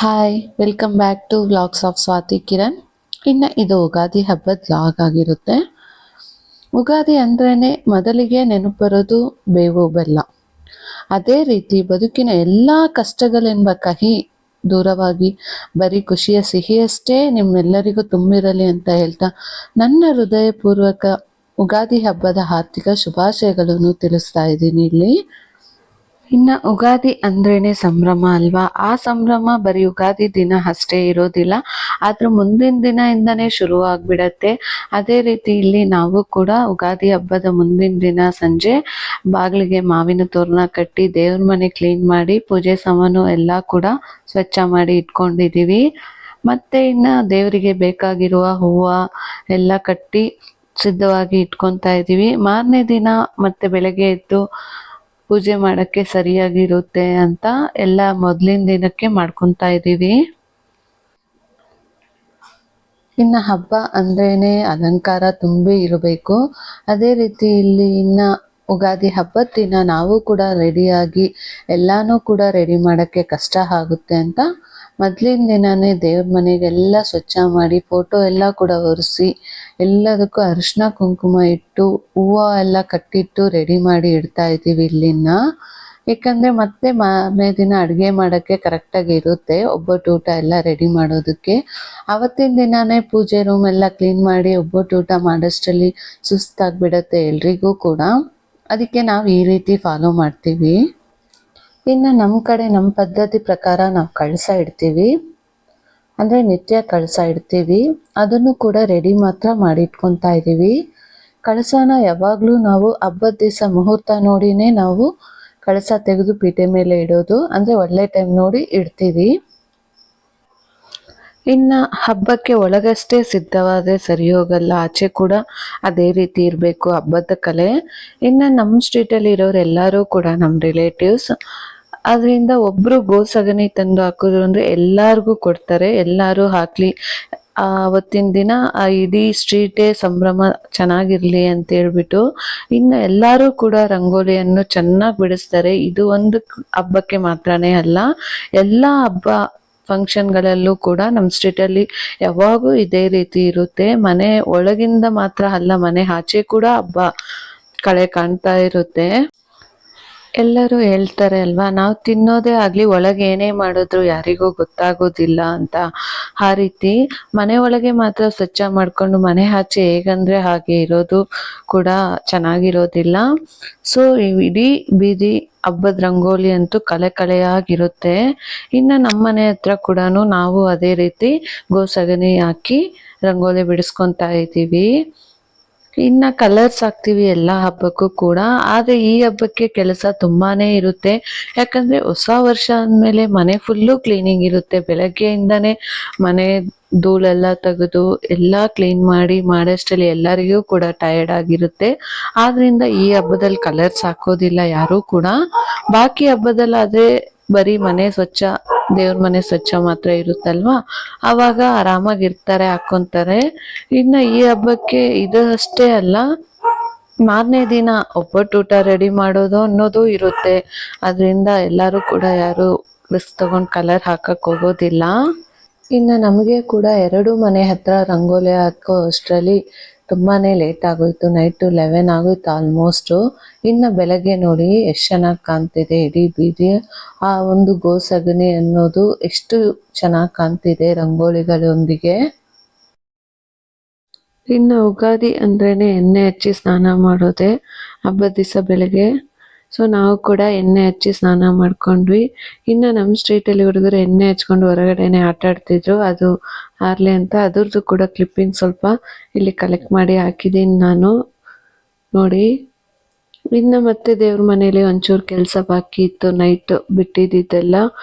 Hi welcome back to vlogs of Swathi Kiran. ಇನ್ನು ಇದು ಯುಗಾದಿ ಹಬ್ಬದ ವ್ಲಾಗ್ ಆಗಿರುತ್ತೆ. ಯುಗಾದಿ ಅಂದ್ರೇ ಮೊದಲಿಗೆ ನೆನಪು ಬರೋದು ಬೇವು ಬೆಲ್ಲ. ಅದೇ ರೀತಿ ಬದುಕಿನ ಎಲ್ಲ ಕಷ್ಟಗಳೆಂಬ ಕಹಿ ದೂರವಾಗಿ ಬರೀ ಖುಷಿಯ ಸಿಹಿಯಷ್ಟೇ ನಿಮ್ಮೆಲ್ಲರಿಗೂ ತುಂಬಿರಲಿ ಅಂತ ಹೇಳ್ತಾ ನನ್ನ ಹೃದಯಪೂರ್ವಕ ಯುಗಾದಿ ಹಬ್ಬದ ಆರ್ಥಿಕ ಶುಭಾಶಯಗಳನ್ನು ತಿಳಿಸ್ತಾ ಇದ್ದೀನಿ ಇಲ್ಲಿ. ಇನ್ನು ಯುಗಾದಿ ಅಂದ್ರೇನೆ ಸಂಭ್ರಮ ಅಲ್ವಾ? ಆ ಸಂಭ್ರಮ ಬರೀ ಯುಗಾದಿ ದಿನ ಅಷ್ಟೇ ಇರೋದಿಲ್ಲ, ಆದ್ರ ಮುಂದಿನ ದಿನದಿಂದನೇ ಶುರು ಆಗ್ಬಿಡತ್ತೆ. ಅದೇ ರೀತಿ ಇಲ್ಲಿ ನಾವು ಕೂಡ ಯುಗಾದಿ ಹಬ್ಬದ ಮುಂದಿನ ದಿನ ಸಂಜೆ ಬಾಗಿಲಿಗೆ ಮಾವಿನ ತೋರಣ ಕಟ್ಟಿ ದೇವ್ರ ಮನೆ ಕ್ಲೀನ್ ಮಾಡಿ ಪೂಜೆ ಸಾಮಾನು ಎಲ್ಲ ಕೂಡ ಸ್ವಚ್ಛ ಮಾಡಿ ಇಟ್ಕೊಂಡಿದೀವಿ. ಮತ್ತೆ ಇನ್ನು ದೇವರಿಗೆ ಬೇಕಾಗಿರುವ ಹೂವು ಎಲ್ಲ ಕಟ್ಟಿ ಸಿದ್ಧವಾಗಿ ಇಟ್ಕೊತಾ ಇದ್ದೀವಿ. ಮಾರನೇ ದಿನ ಮತ್ತೆ ಬೆಳಗ್ಗೆ ಎದ್ದು ಪೂಜೆ ಮಾಡೋಕ್ಕೆ ಸರಿಯಾಗಿರುತ್ತೆ ಅಂತ ಎಲ್ಲ ಮೊದಲಿನ ದಿನಕ್ಕೆ ಮಾಡ್ಕೊತಾ ಇದ್ದೀವಿ. ಇನ್ನು ಹಬ್ಬ ಅಂದ್ರೇನೆ ಅಲಂಕಾರ ತುಂಬಿ ಇರಬೇಕು. ಅದೇ ರೀತಿ ಇಲ್ಲಿ ಇನ್ನು ಯುಗಾದಿ ಹಬ್ಬದ ದಿನ ನಾವು ಕೂಡ ರೆಡಿಯಾಗಿ ಎಲ್ಲಾನು ಕೂಡ ರೆಡಿ ಮಾಡೋಕ್ಕೆ ಕಷ್ಟ ಆಗುತ್ತೆ ಅಂತ ಮೊದಲಿನ ದಿನನೇ ದೇವ್ರ ಮನೆಗೆಲ್ಲ ಸ್ವಚ್ಛ ಮಾಡಿ ಫೋಟೋ ಎಲ್ಲ ಕೂಡ ಒರೆಸಿ ಎಲ್ಲದಕ್ಕೂ ಅರಿಶಿನ ಕುಂಕುಮ ಇಟ್ಟು ಹೂವು ಎಲ್ಲ ಕಟ್ಟಿಟ್ಟು ರೆಡಿ ಮಾಡಿ ಇಡ್ತಾ ಇದ್ದೀವಿ ಇಲ್ಲಿನ. ಯಾಕಂದರೆ ಮತ್ತೆ ಮಾರನೇ ದಿನ ಅಡುಗೆ ಮಾಡೋಕ್ಕೆ ಕರೆಕ್ಟಾಗಿ ಇರುತ್ತೆ, ಒಬ್ಬಟ್ಟು ಊಟ ಎಲ್ಲ ರೆಡಿ ಮಾಡೋದಕ್ಕೆ. ಆವತ್ತಿನ ದಿನವೇ ಪೂಜೆ ರೂಮ್ ಎಲ್ಲ ಕ್ಲೀನ್ ಮಾಡಿ ಒಬ್ಬಟ್ಟು ಊಟ ಮಾಡೋಷ್ಟರಲ್ಲಿ ಸುಸ್ತಾಗಿಬಿಡತ್ತೆ ಎಲ್ರಿಗೂ ಕೂಡ. ಅದಕ್ಕೆ ನಾವು ಈ ರೀತಿ ಫಾಲೋ ಮಾಡ್ತೀವಿ. ಇನ್ನು ನಮ್ಮ ಕಡೆ ನಮ್ಮ ಪದ್ಧತಿ ಪ್ರಕಾರ ನಾವು ಕಳಸ ಇಡ್ತೀವಿ, ಅಂದರೆ ನಿತ್ಯ ಕಳಸ ಇಡ್ತೀವಿ. ಅದನ್ನು ಕೂಡ ರೆಡಿ ಮಾತ್ರ ಮಾಡಿ ಇಟ್ಕೊತಾ ಇದ್ದೀವಿ. ಕಳಸನ ಯಾವಾಗಲೂ ನಾವು ಹಬ್ಬದ ದಿವಸ ಮುಹೂರ್ತ ನೋಡಿನೇ ನಾವು ಕಳಸ ತೆಗೆದು ಪೀಠೆ ಮೇಲೆ ಇಡೋದು, ಅಂದರೆ ಒಳ್ಳೆ ಟೈಮ್ ನೋಡಿ ಇಡ್ತೀವಿ. ಇನ್ನು ಹಬ್ಬಕ್ಕೆ ಒಳಗಷ್ಟೇ ಸಿದ್ಧವಾದರೆ ಸರಿ ಹೋಗಲ್ಲ, ಆಚೆ ಕೂಡ ಅದೇ ರೀತಿ ಇರಬೇಕು ಹಬ್ಬದ ಕಲೆ. ಇನ್ನು ನಮ್ಮ ಸ್ಟ್ರೀಟಲ್ಲಿ ಇರೋರು ಎಲ್ಲರೂ ಕೂಡ ನಮ್ಮ ರಿಲೇಟಿವ್ಸ್. ಅದರಿಂದ ಒಬ್ಬರು ಸಗಣಿ ತಂದು ಹಾಕಿದ್ರು ಅಂದರೆ ಎಲ್ಲರಿಗೂ ಕೊಡ್ತಾರೆ, ಎಲ್ಲರೂ ಹಾಕಲಿ ಅವತ್ತಿನ ದಿನ ಆ ಇಡೀ ಸ್ಟ್ರೀಟೇ ಸಂಭ್ರಮ ಚೆನ್ನಾಗಿರಲಿ ಅಂತ ಹೇಳ್ಬಿಟ್ಟು. ಇನ್ನು ಎಲ್ಲರೂ ಕೂಡ ರಂಗೋಲಿಯನ್ನು ಚೆನ್ನಾಗಿ ಬಿಡಿಸ್ತಾರೆ. ಇದು ಒಂದು ಹಬ್ಬಕ್ಕೆ ಮಾತ್ರನೇ ಅಲ್ಲ, ಎಲ್ಲ ಹಬ್ಬ ಫಂಕ್ಷನ್ಗಳಲ್ಲೂ ಕೂಡ ನಮ್ಮ ಸ್ಟ್ರೀಟಲ್ಲಿ ಯಾವಾಗೂ ಇದೇ ರೀತಿ ಇರುತ್ತೆ. ಮನೆ ಒಳಗಿಂದ ಮಾತ್ರ ಅಲ್ಲ, ಮನೆ ಆಚೆ ಕೂಡ ಹಬ್ಬ ಕಳೆ ಕಾಣ್ತಾ ಇರುತ್ತೆ. ಎಲ್ಲರೂ ಹೇಳ್ತಾರೆ ಅಲ್ವಾ, ನಾವು ತಿನ್ನೋದೇ ಆಗಲಿ ಒಳಗೆ ಏನೇ ಮಾಡಿದ್ರು ಯಾರಿಗೂ ಗೊತ್ತಾಗೋದಿಲ್ಲ ಅಂತ. ಆ ರೀತಿ ಮನೆ ಒಳಗೆ ಮಾತ್ರ ಸ್ವಚ್ಛ ಮಾಡಿಕೊಂಡು ಮನೆ ಆಚೆ ಹೇಗಂದ್ರೆ ಹಾಗೆ ಇರೋದು ಕೂಡ ಚೆನ್ನಾಗಿರೋದಿಲ್ಲ. ಸೊ ಇಡೀ ಬೀದಿ ಹಬ್ಬದ ರಂಗೋಲಿ ಅಂತೂ ಕಳೆಯಾಗಿರುತ್ತೆ. ಇನ್ನು ನಮ್ಮ ಮನೆ ಹತ್ರ ಕೂಡ ನಾವು ಅದೇ ರೀತಿ ಸಗಣಿ ಹಾಕಿ ರಂಗೋಲಿ ಬಿಡಿಸ್ಕೊತಾ ಇದ್ದೀವಿ. ಇನ್ನು ಕಲರ್ಸ್ ಹಾಕ್ತೀವಿ ಎಲ್ಲ ಹಬ್ಬಕ್ಕೂ ಕೂಡ. ಆದರೆ ಈ ಹಬ್ಬಕ್ಕೆ ಕೆಲಸ ತುಂಬಾನೇ ಇರುತ್ತೆ, ಯಾಕಂದರೆ ಹೊಸ ವರ್ಷ ಅಂದಮೇಲೆ ಮನೆ ಫುಲ್ಲು ಕ್ಲೀನಿಂಗ್ ಇರುತ್ತೆ. ಬೆಳಗ್ಗೆಯಿಂದನೇ ಮನೆ ಧೂಳೆಲ್ಲ ತೆಗೆದು ಎಲ್ಲ ಕ್ಲೀನ್ ಮಾಡಿ ಮಾಡೋಷ್ಟರಲ್ಲಿ ಎಲ್ಲರಿಗೂ ಕೂಡ ಟಯರ್ಡ್ ಆಗಿರುತ್ತೆ. ಆದ್ದರಿಂದ ಈ ಹಬ್ಬದಲ್ಲಿ ಕಲರ್ಸ್ ಹಾಕೋದಿಲ್ಲ ಯಾರೂ ಕೂಡ. ಬಾಕಿ ಹಬ್ಬದಲ್ಲಾದರೆ ಬರೀ ಮನೆ ಸ್ವಚ್ಛ, ದೇವ್ರ ಮನೆ ಸ್ವಚ್ಛ ಮಾತ್ರ ಇರುತ್ತಲ್ವಾ, ಆವಾಗ ಆರಾಮಾಗಿರ್ತಾರೆ, ಹಾಕ್ಕೊಂತಾರೆ. ಇನ್ನು ಈ ಹಬ್ಬಕ್ಕೆ ಇದು ಅಷ್ಟೇ ಅಲ್ಲ, ಮಾರನೇ ದಿನ ಒಬ್ಬಟ್ಟು ಊಟ ರೆಡಿ ಮಾಡೋದು ಅನ್ನೋದು ಇರುತ್ತೆ. ಅದರಿಂದ ಎಲ್ಲರೂ ಕೂಡ ಯಾರು ರಿಸ್ಕ್ ತಗೊಂಡು ಕಲರ್ ಹಾಕಕ್ಕೆ ಹೋಗೋದಿಲ್ಲ. ಇನ್ನು ನಮಗೆ ಕೂಡ ಎರಡು ಮನೆ ಹತ್ರ ರಂಗೋಲಿ ಹಾಕೋ ಅಷ್ಟರಲ್ಲಿ ತುಂಬಾ ಲೇಟ್ ಆಗೋಯ್ತು. ನೈಟು 11 ಆಗೋಯ್ತು ಆಲ್ಮೋಸ್ಟು. ಇನ್ನು ಬೆಳಗ್ಗೆ ನೋಡಿ ಎಷ್ಟು ಚೆನ್ನಾಗಿ ಕಾಣ್ತಿದೆ ಇಡೀ ಬೀದಿ. ಆ ಒಂದು ಸಗಣಿ ಅನ್ನೋದು ಎಷ್ಟು ಚೆನ್ನಾಗಿ ಕಾಣ್ತಿದೆ ರಂಗೋಲಿಗಳೊಂದಿಗೆ. ಇನ್ನು ಯುಗಾದಿ ಅಂದ್ರೇ ಎಣ್ಣೆ ಹಚ್ಚಿ ಸ್ನಾನ ಮಾಡೋದೆ ಹಬ್ಬದ ದಿವಸ ಬೆಳಗ್ಗೆ. ಸೊ ನಾವು ಕೂಡ ಎಣ್ಣೆ ಹಚ್ಚಿ ಸ್ನಾನ ಮಾಡ್ಕೊಂಡ್ವಿ. ಇನ್ನು ನಮ್ಮ ಸ್ಟ್ರೀಟಲ್ಲಿ ಹುಡುಗರು ಎಣ್ಣೆ ಹಚ್ಕೊಂಡು ಹೊರಗಡೆನೆ ಆಟ ಆಡ್ತಿದ್ರು, ಅದು ಆರ್ಲಿ ಅಂತ ಅದ್ರದ್ದು ಕೂಡ ಕ್ಲಿಪ್ಪಿಂಗ್ ಸ್ವಲ್ಪ ಇಲ್ಲಿ ಕಲೆಕ್ಟ್ ಮಾಡಿ ಹಾಕಿದ್ದೀನಿ ನಾನು, ನೋಡಿ. ಇನ್ನು ಮತ್ತೆ ದೇವ್ರ ಮನೇಲಿ ಒಂಚೂರು ಕೆಲಸ ಬಾಕಿ ಇತ್ತು, ನೈಟ್ ಬಿಟ್ಟಿದ್ದೆಲ್ಲ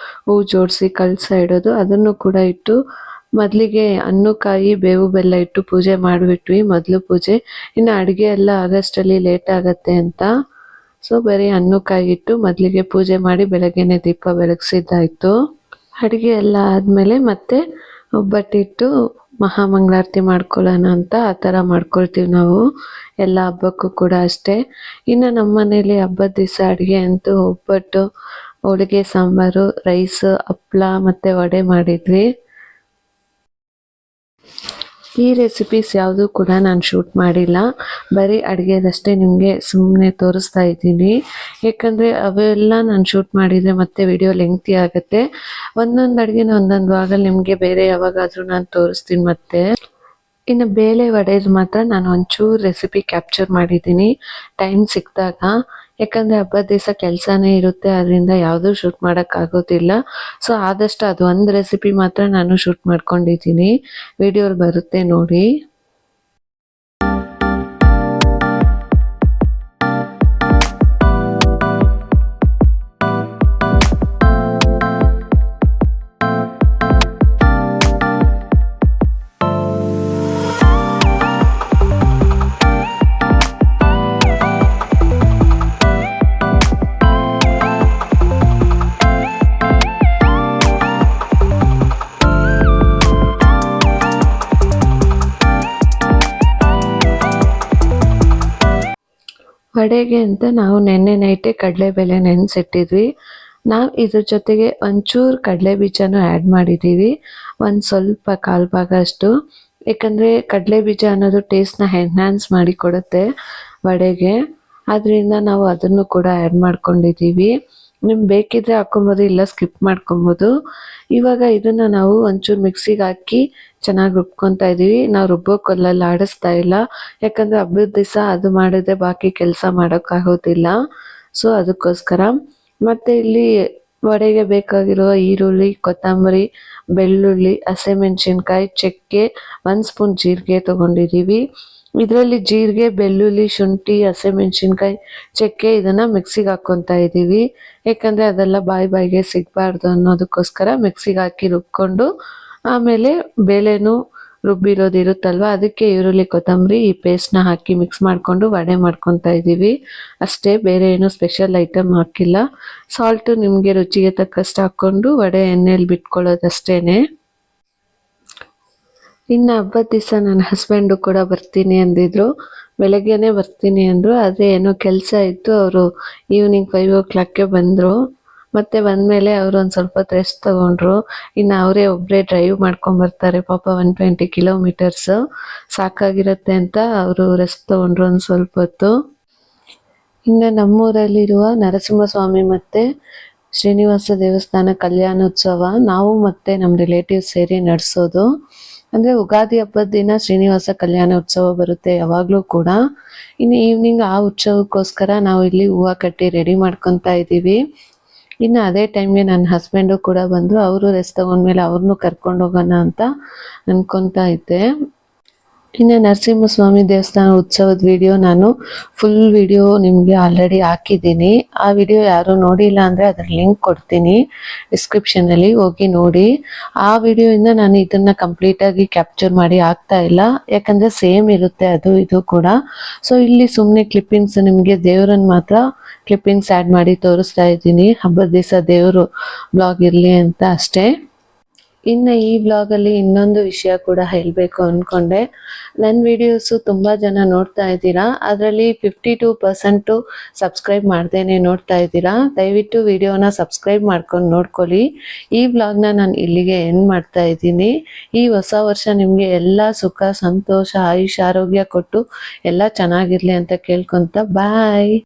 ಹೂ ಜೋಡಿಸಿ ಕಳಸ ಇಡೋದು, ಅದನ್ನು ಕೂಡ ಇಟ್ಟು ಮೊದಲಿಗೆ ಹಣ್ಣು ಕಾಯಿ ಬೇವು ಬೆಲ್ಲ ಇಟ್ಟು ಪೂಜೆ ಮಾಡಿಬಿಟ್ವಿ, ಮೊದಲು ಪೂಜೆ. ಇನ್ನು ಅಡುಗೆ ಎಲ್ಲ ಆಗಷ್ಟರಲ್ಲಿ ಲೇಟ್ ಆಗತ್ತೆ ಅಂತ ಸೊ ಬರೀ ಹಣ್ಣು ಕಾಯಿ ಇಟ್ಟು ಮೊದಲಿಗೆ ಪೂಜೆ ಮಾಡಿ ಬೆಳಗ್ಗೆನೆ ದೀಪ ಬೆಳಗ್ಸಿದ್ದಾಯಿತು. ಅಡುಗೆ ಎಲ್ಲ ಆದಮೇಲೆ ಮತ್ತೆ ಒಬ್ಬಟ್ಟಿಟ್ಟು ಮಹಾಮಂಗಳಾರತಿ ಮಾಡ್ಕೊಳ್ಳೋಣ ಅಂತ ಆ ಥರ ಮಾಡ್ಕೊಳ್ತೀವಿ ನಾವು ಎಲ್ಲ ಹಬ್ಬಕ್ಕೂ ಕೂಡ ಅಷ್ಟೇ. ಇನ್ನು ನಮ್ಮ ಮನೇಲಿ ಹಬ್ಬದ ದಿವಸ ಅಡುಗೆ ಅಂತೂ ಒಬ್ಬಟ್ಟು ಹೋಳಿಗೆ ಸಾಂಬಾರು, ರೈಸ್, ಹಪ್ಳ ಮತ್ತು ವಡೆ ಮಾಡಿದ್ವಿ. ಈ ರೆಸಿಪೀಸ್ ಯಾವುದೂ ಕೂಡ ನಾನು ಶೂಟ್ ಮಾಡಿಲ್ಲ, ಬರೀ ಅಡುಗೆದಷ್ಟೇ ನಿಮಗೆ ಸುಮ್ಮನೆ ತೋರಿಸ್ತಾ ಇದ್ದೀನಿ. ಏಕೆಂದರೆ ಅವೆಲ್ಲ ನಾನು ಶೂಟ್ ಮಾಡಿದರೆ ಮತ್ತೆ ವಿಡಿಯೋ ಲೆಂಗ್ತಿ ಆಗುತ್ತೆ. ಒಂದೊಂದು ಅಡುಗೆನ ಒಂದೊಂದು ಭಾಗದಲ್ಲಿ ನಿಮಗೆ ಬೇರೆ ಯಾವಾಗಾದರೂ ನಾನು ತೋರಿಸ್ತೀನಿ. ಮತ್ತೆ ಇನ್ನು ಬೇಳೆ ವಡೆದು ಮಾತ್ರ ನಾನು ಒಂಚೂರು ರೆಸಿಪಿ ಕ್ಯಾಪ್ಚರ್ ಮಾಡಿದ್ದೀನಿ ಟೈಮ್ ಸಿಕ್ಕಿದಾಗ. ಯಾಕಂದರೆ ಹಬ್ಬದ ದಿವಸ ಕೆಲಸನೇ ಇರುತ್ತೆ, ಅದರಿಂದ ಯಾವುದೂ ಶೂಟ್ ಮಾಡೋಕ್ಕಾಗೋದಿಲ್ಲ. ಸೊ ಆದಷ್ಟು ಅದು ಒಂದು ರೆಸಿಪಿ ಮಾತ್ರ ನಾನು ಶೂಟ್ ಮಾಡ್ಕೊಂಡಿದ್ದೀನಿ, ವಿಡಿಯೋಲಿ ಬರುತ್ತೆ ನೋಡಿ. ವಡೆಗೆ ಅಂತ ನಾವು ನೆನ್ನೆ ನೈಟೇ ಕಡಲೆಬೇಳೆ ನೆನೆಸಿಟ್ಟಿದ್ವಿ. ನಾವು ಇದ್ರ ಜೊತೆಗೆ ಒಂಚೂರು ಕಡಲೆ ಬೀಜನೂ ಆ್ಯಡ್ ಮಾಡಿದ್ದೀವಿ, ಒಂದು ಸ್ವಲ್ಪ ಕಾಲು ಭಾಗ ಅಷ್ಟು. ಯಾಕಂದರೆ ಕಡಲೆ ಬೀಜ ಅನ್ನೋದು ಟೇಸ್ಟ್ನ ಎನ್ಹ್ಯಾನ್ಸ್ ಮಾಡಿ ಕೊಡುತ್ತೆ ವಡೆಗೆ, ಅದರಿಂದ ನಾವು ಅದನ್ನು ಕೂಡ ಆ್ಯಡ್ ಮಾಡ್ಕೊಂಡಿದ್ದೀವಿ. ನಿಮ್ಗೆ ಬೇಕಿದ್ರೆ ಹಾಕೊಬೋದು, ಇಲ್ಲ ಸ್ಕಿಪ್ ಮಾಡ್ಕೊಬೋದು. ಇವಾಗ ಇದನ್ನ ನಾವು ಒಂಚೂರು ಮಿಕ್ಸಿಗೆ ಹಾಕಿ ಚೆನ್ನಾಗಿ ರುಬ್ಕೊತಾ ಇದ್ದೀವಿ. ನಾವು ರುಬ್ಬೋ ಕಲ್ಲಲ್ಲಿ ಆಡಿಸ್ತಾ ಇಲ್ಲ, ಯಾಕಂದರೆ ಹಬ್ಬದ ದಿವಸ ಅದು ಮಾಡಿದ್ರೆ ಬಾಕಿ ಕೆಲಸ ಮಾಡೋಕ್ಕಾಗೋದಿಲ್ಲ. ಸೊ ಅದಕ್ಕೋಸ್ಕರ. ಮತ್ತು ಇಲ್ಲಿ ವಡೆಗೆ ಬೇಕಾಗಿರುವ ಈರುಳ್ಳಿ, ಕೊತ್ತಂಬರಿ, ಬೆಳ್ಳುಳ್ಳಿ, ಹಸಿಮೆಣಸಿನ್ಕಾಯಿ, ಚಕ್ಕೆ, 1 ಸ್ಪೂನ್ ಜೀರಿಗೆ ತೊಗೊಂಡಿದ್ದೀವಿ. ಇದರಲ್ಲಿ ಜೀರಿಗೆ, ಬೆಳ್ಳುಳ್ಳಿ, ಶುಂಠಿ, ಹಸಿಮೆಣಸಿನ್ಕಾಯಿ, ಚಕ್ಕೆ ಇದನ್ನು ಮಿಕ್ಸಿಗೆ ಹಾಕ್ಕೊತಾ ಇದ್ದೀವಿ. ಯಾಕಂದರೆ ಅದೆಲ್ಲ ಬಾಯಿಗೆ ಸಿಗಬಾರ್ದು ಅನ್ನೋದಕ್ಕೋಸ್ಕರ ಮಿಕ್ಸಿಗೆ ಹಾಕಿ ರುಬ್ಕೊಂಡು ಆಮೇಲೆ ಬೇಳೆನೂ ರುಬ್ಬಿರೋದು ಇರುತ್ತಲ್ವ, ಅದಕ್ಕೆ ಈರುಳ್ಳಿ, ಕೊತ್ತಂಬರಿ ಈ ಪೇಸ್ಟ್ನ ಹಾಕಿ ಮಿಕ್ಸ್ ಮಾಡಿಕೊಂಡು ವಡೆ ಮಾಡ್ಕೊತಾ ಇದ್ದೀವಿ ಅಷ್ಟೇ. ಬೇರೆ ಏನೂ ಸ್ಪೆಷಲ್ ಐಟಮ್ ಹಾಕಿಲ್ಲ. ಸಾಲ್ಟು ನಿಮಗೆ ರುಚಿಗೆ ತಕ್ಕಷ್ಟು ಹಾಕ್ಕೊಂಡು ವಡೆ ಎಣ್ಣೆಯಲ್ಲಿ ಬಿಟ್ಕೊಳ್ಳೋದಷ್ಟೇ. ಇನ್ನು ಹಬ್ಬದ ದಿವಸ ನನ್ನ ಹಸ್ಬೆಂಡು ಕೂಡ ಬರ್ತೀನಿ ಅಂದಿದ್ರು, ಬೆಳಗ್ಗೆನೇ ಬರ್ತೀನಿ ಅಂದರು. ಆದರೆ ಏನೋ ಕೆಲಸ ಇತ್ತು, ಅವರು ಈವ್ನಿಂಗ್ 5 o'clockಗೆ ಬಂದರು. ಮತ್ತು ಬಂದಮೇಲೆ ಅವರು ಒಂದು ಸ್ವಲ್ಪ ಹೊತ್ತು ರೆಸ್ಟ್ ತೊಗೊಂಡ್ರು. ಇನ್ನು ಅವರೇ ಒಬ್ಬರೇ ಡ್ರೈವ್ ಮಾಡ್ಕೊಂಬರ್ತಾರೆ ಪಾಪ, 120 ಕಿಲೋಮೀಟರ್ಸು ಸಾಕಾಗಿರುತ್ತೆ ಅಂತ ಅವರು ರೆಸ್ಟ್ ತೊಗೊಂಡ್ರು ಒಂದು ಸ್ವಲ್ಪ ಹೊತ್ತು. ಇನ್ನು ನಮ್ಮೂರಲ್ಲಿರುವ ನರಸಿಂಹಸ್ವಾಮಿ ಮತ್ತು ಶ್ರೀನಿವಾಸ ದೇವಸ್ಥಾನ ಕಲ್ಯಾಣೋತ್ಸವ ನಾವು ಮತ್ತು ನಮ್ಮ ರಿಲೇಟಿವ್ಸ್ ಸೇರಿ ನಡೆಸೋದು. ಅಂದರೆ ಯುಗಾದಿ ಹಬ್ಬದ ದಿನ ಶ್ರೀನಿವಾಸ ಕಲ್ಯಾಣ ಉತ್ಸವ ಬರುತ್ತೆ ಯಾವಾಗಲೂ ಕೂಡ. ಇನ್ನು ಈವ್ನಿಂಗ್ ಆ ಉತ್ಸವಕ್ಕೋಸ್ಕರ ನಾವು ಇಲ್ಲಿ ಹೂವು ಕಟ್ಟಿ ರೆಡಿ ಮಾಡ್ಕೊತಾ ಇದ್ದೀವಿ. ಇನ್ನು ಅದೇ ಟೈಮ್ಗೆ ನನ್ನ ಹಸ್ಬೆಂಡು ಕೂಡ ಬಂದರು. ಅವರು ರೆಸ್ಟ್ ತೊಗೊಂಡ್ಮೇಲೆ ಅವ್ರನ್ನೂ ಕರ್ಕೊಂಡು ಹೋಗೋಣ ಅಂತ ಅಂದ್ಕೊತಾ ಇದ್ದೆ. ಇನ್ನು ನರಸಿಂಹಸ್ವಾಮಿ ದೇವಸ್ಥಾನ ಉತ್ಸವದ ವಿಡಿಯೋ ನಾನು ಫುಲ್ ವಿಡಿಯೋ ನಿಮಗೆ ಆಲ್ರೆಡಿ ಹಾಕಿದ್ದೀನಿ. ಆ ವಿಡಿಯೋ ಯಾರು ನೋಡಿಲ್ಲ ಅಂದರೆ ಅದರ ಲಿಂಕ್ ಕೊಡ್ತೀನಿ ಡಿಸ್ಕ್ರಿಪ್ಷನಲ್ಲಿ, ಹೋಗಿ ನೋಡಿ. ಆ ವಿಡಿಯೋಯಿಂದ ನಾನು ಇದನ್ನು ಕಂಪ್ಲೀಟಾಗಿ ಕ್ಯಾಪ್ಚರ್ ಮಾಡಿ ಹಾಕ್ತಾ ಇಲ್ಲ, ಯಾಕಂದರೆ ಸೇಮ್ ಇರುತ್ತೆ ಅದು ಇದು ಕೂಡ. ಸೊ ಇಲ್ಲಿ ಸುಮ್ಮನೆ ಕ್ಲಿಪ್ಪಿಂಗ್ಸ್ ನಿಮಗೆ ದೇವರನ್ನು ಮಾತ್ರ ಕ್ಲಿಪ್ಪಿಂಗ್ಸ್ ಆ್ಯಡ್ ಮಾಡಿ ತೋರಿಸ್ತಾ ಇದ್ದೀನಿ, ಹಬ್ಬದ ದಿವಸ ದೇವರು ಬ್ಲಾಗ್ ಇರಲಿ ಅಂತ ಅಷ್ಟೇ. ಇನ್ನು ಈ ಬ್ಲಾಗಲ್ಲಿ ಇನ್ನೊಂದು ವಿಷಯ ಕೂಡ ಹೇಳಬೇಕು ಅಂದ್ಕೊಂಡೆ. ನನ್ನ ವಿಡಿಯೋಸು ತುಂಬ ಜನ ನೋಡ್ತಾ ಇದ್ದೀರಾ, ಅದರಲ್ಲಿ 52% ಸಬ್ಸ್ಕ್ರೈಬ್ ಮಾಡ್ದೇನೆ ನೋಡ್ತಾ ಇದ್ದೀರಾ. ದಯವಿಟ್ಟು ವಿಡಿಯೋನ ಸಬ್ಸ್ಕ್ರೈಬ್ ಮಾಡ್ಕೊಂಡು ನೋಡ್ಕೊಳ್ಳಿ. ಈ ಬ್ಲಾಗ್ನ ನಾನು ಇಲ್ಲಿಗೆ ಎಂಡ್ ಮಾಡ್ತಾ ಇದ್ದೀನಿ. ಈ ಹೊಸ ವರ್ಷ ನಿಮಗೆ ಎಲ್ಲ ಸುಖ, ಸಂತೋಷ, ಆಯುಷ್, ಆರೋಗ್ಯ ಕೊಟ್ಟು ಎಲ್ಲ ಚೆನ್ನಾಗಿರಲಿ ಅಂತ ಕೇಳ್ಕೊತ ಬಾಯ್.